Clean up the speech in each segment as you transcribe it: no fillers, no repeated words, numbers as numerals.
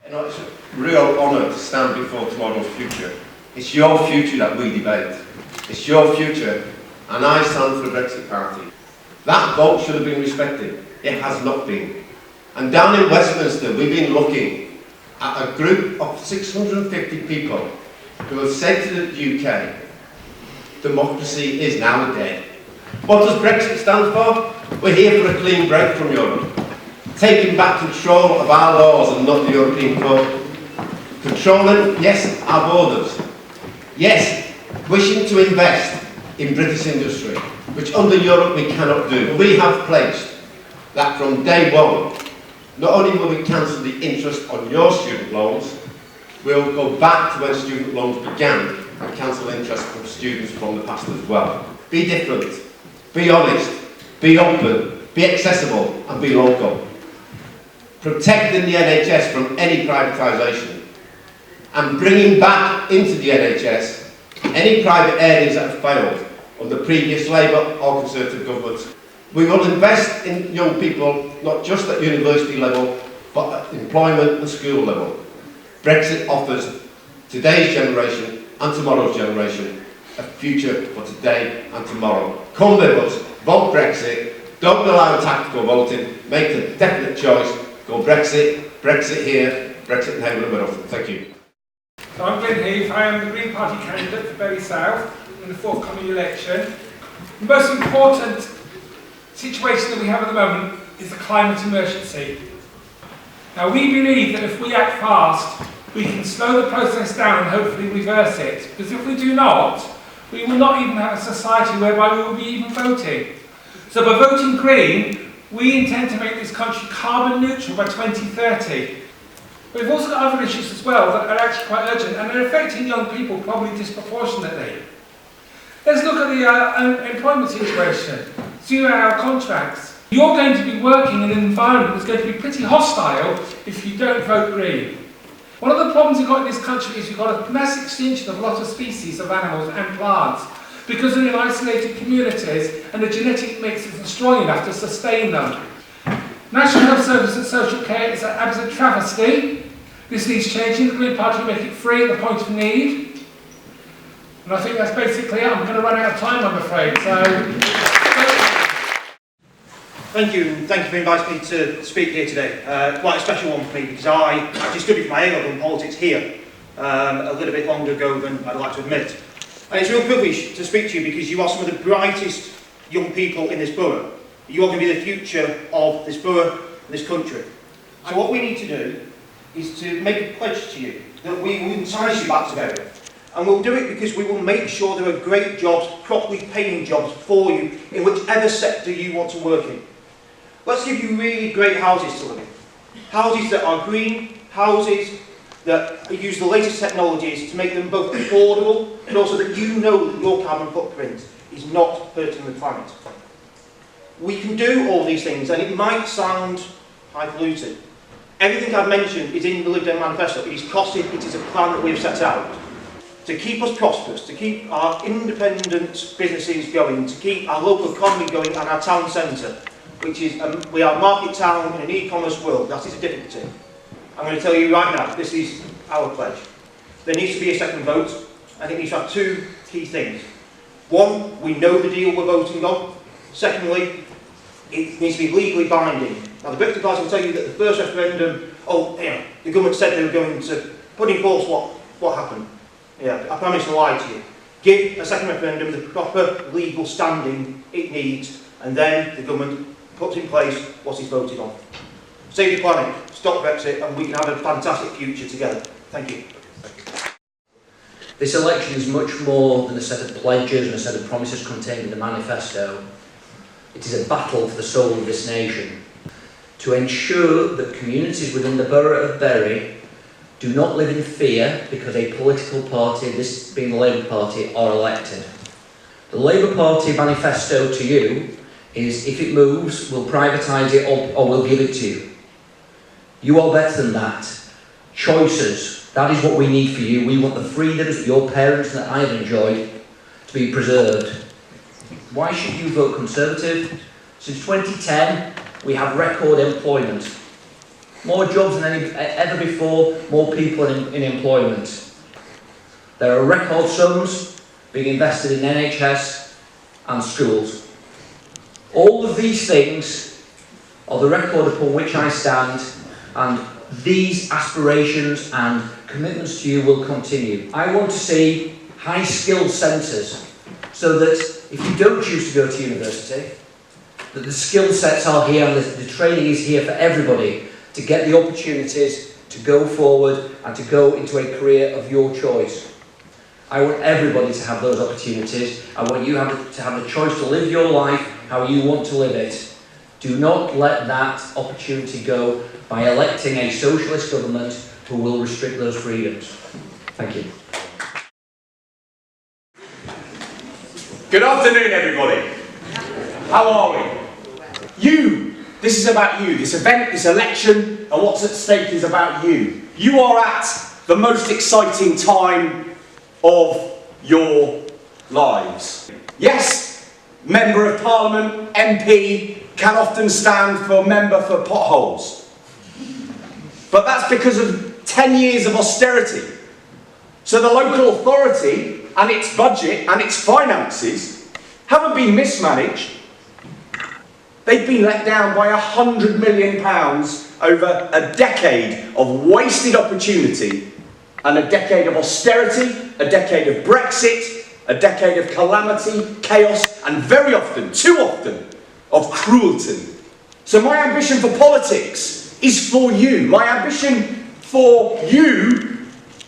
You know, it's a real honour to stand before tomorrow's future. It's your future that we debate. It's your future, and I stand for the Brexit Party. That vote should have been respected. It has not been. And down in Westminster, we've been looking at a group of 650 people who have said to the UK, democracy is now dead. What does Brexit stand for? We're here for a clean break from Europe. Taking back control of our laws and not the European Court. Controlling, yes, our borders. Yes, wishing to invest in British industry, which under Europe we cannot do. We have pledged that from day one, not only will we cancel the interest on your student loans, we'll go back to when student loans began and cancel interest from students from the past as well. Be different, be honest, be open, be accessible and be local. Protecting the NHS from any privatisation and bringing back into the NHS any private areas that have failed under previous Labour or Conservative governments. We will invest in young people, not just at university level, but at employment and school level. Brexit offers today's generation and tomorrow's generation a future for today and tomorrow. Come with us, vote Brexit, don't allow tactical voting, make a definite choice, go Brexit, Brexit here, Brexit in Haven and Middleton. Thank you. So I'm Glynn Heath, I am the Green Party candidate for Bury South in the forthcoming election. The most important situation that we have at the moment is the climate emergency. Now we believe that if we act fast, we can slow the process down and hopefully reverse it. Because if we do not, we will not even have a society whereby we will be even voting. So by voting Green, we intend to make this country carbon neutral by 2030. But we've also got other issues as well that are actually quite urgent and they're affecting young people probably disproportionately. Let's look at the employment situation. 0-hour contracts. You're going to be working in an environment that's going to be pretty hostile if you don't vote Green. One of the problems we've got in this country is we've got a mass extinction of a lot of species of animals and plants because they're in isolated communities and the genetic mix isn't strong enough to sustain them. National Health Service and Social Care is an absolute travesty. This needs changing. The Green Party will make it free at the point of need. And I think that's basically it. I'm going to run out of time, I'm afraid. Thank you, and thank you for inviting me to speak here today. Quite a special one for me because I actually studied for my A-level in politics here a little bit longer ago than I'd like to admit. And it's a real privilege to speak to you because you are some of the brightest young people in this borough. You are going to be the future of this borough and this country. So what we need to do is to make a pledge to you that we will entice you back to Bury. And we'll do it because we will make sure there are great jobs, properly paying jobs for you in whichever sector you want to work in. Let's give you really great houses to live in. Houses that are green, houses that use the latest technologies to make them both affordable, but also that you know that your carbon footprint is not hurting the planet. We can do all these things, and it might sound highfalutin. Everything I've mentioned is in the Lib Dem manifesto. It is costed, it is a plan that we have set out to keep us prosperous, to keep our independent businesses going, to keep our local economy going and our town centre, which is, we are a market town in an e-commerce world. That is a difficulty. I'm going to tell you right now, this is our pledge. There needs to be a second vote, and it needs to have two key things. One, we know the deal we're voting on. Secondly, it needs to be legally binding. Now the Brexit Party will tell you that the first referendum, the government said they were going to put in force what happened. Yeah, I promise to lie to you. Give a second referendum the proper legal standing it needs, and then the government puts in place what is voted on. Save the planet, stop Brexit, and we can have a fantastic future together. Thank you. This election is much more than a set of pledges and a set of promises contained in the manifesto. It is a battle for the soul of this nation to ensure that communities within the borough of Bury do not live in fear because a political party, this being the Labour Party, are elected. The Labour Party manifesto to you is, if it moves, we'll privatise it or we'll give it to you. You are better than that. Choices, that is what we need for you. We want the freedoms that your parents and that I've enjoyed to be preserved. Why should you vote Conservative? Since 2010, we have record employment. More jobs than ever before, more people in employment. There are record sums being invested in NHS and schools. All of these things are the record upon which I stand, and these aspirations and commitments to you will continue. I want to see high skill centres so that if you don't choose to go to university, that the skill sets are here and the training is here for everybody to get the opportunities to go forward and to go into a career of your choice. I want everybody to have those opportunities. I want you to have the choice to live your life how you want to live it. Do not let that opportunity go by electing a socialist government who will restrict those freedoms. Thank you. Good afternoon, everybody. How are we? This is about you. This event, this election, and what's at stake is about you. You are at the most exciting time of your lives. Yes, Member of Parliament, MP, can often stand for member for potholes. But that's because of 10 years of austerity. So the local authority and its budget and its finances haven't been mismanaged. They've been let down by £100 million over a decade of wasted opportunity and a decade of austerity, a decade of Brexit, a decade of calamity, chaos, and very often, too often, of cruelty. So my ambition for politics is for you. My ambition for you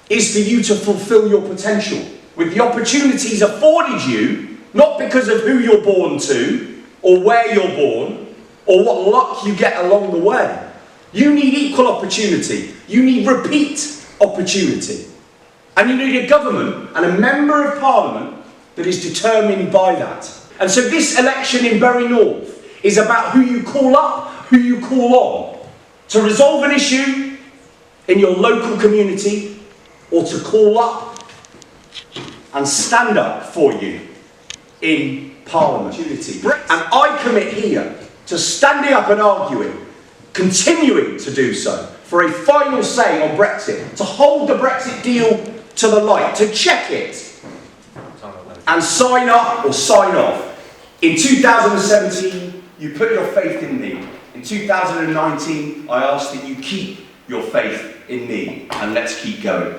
is for you to fulfil your potential with the opportunities afforded you, not because of who you're born to, or where you're born, or what luck you get along the way. You need equal opportunity. You need repeat opportunity. And you need a government and a Member of Parliament that is determined by that. And so this election in Bury North is about who you call up, who you call on, to resolve an issue in your local community, or to call up and stand up for you in Parliament. And I commit here to standing up and arguing, continuing to do so, for a final say on Brexit, to hold the Brexit deal to the light, to check it, and sign up or sign off. In 2017, you put your faith in me. In 2019, I ask that you keep your faith in me, and let's keep going.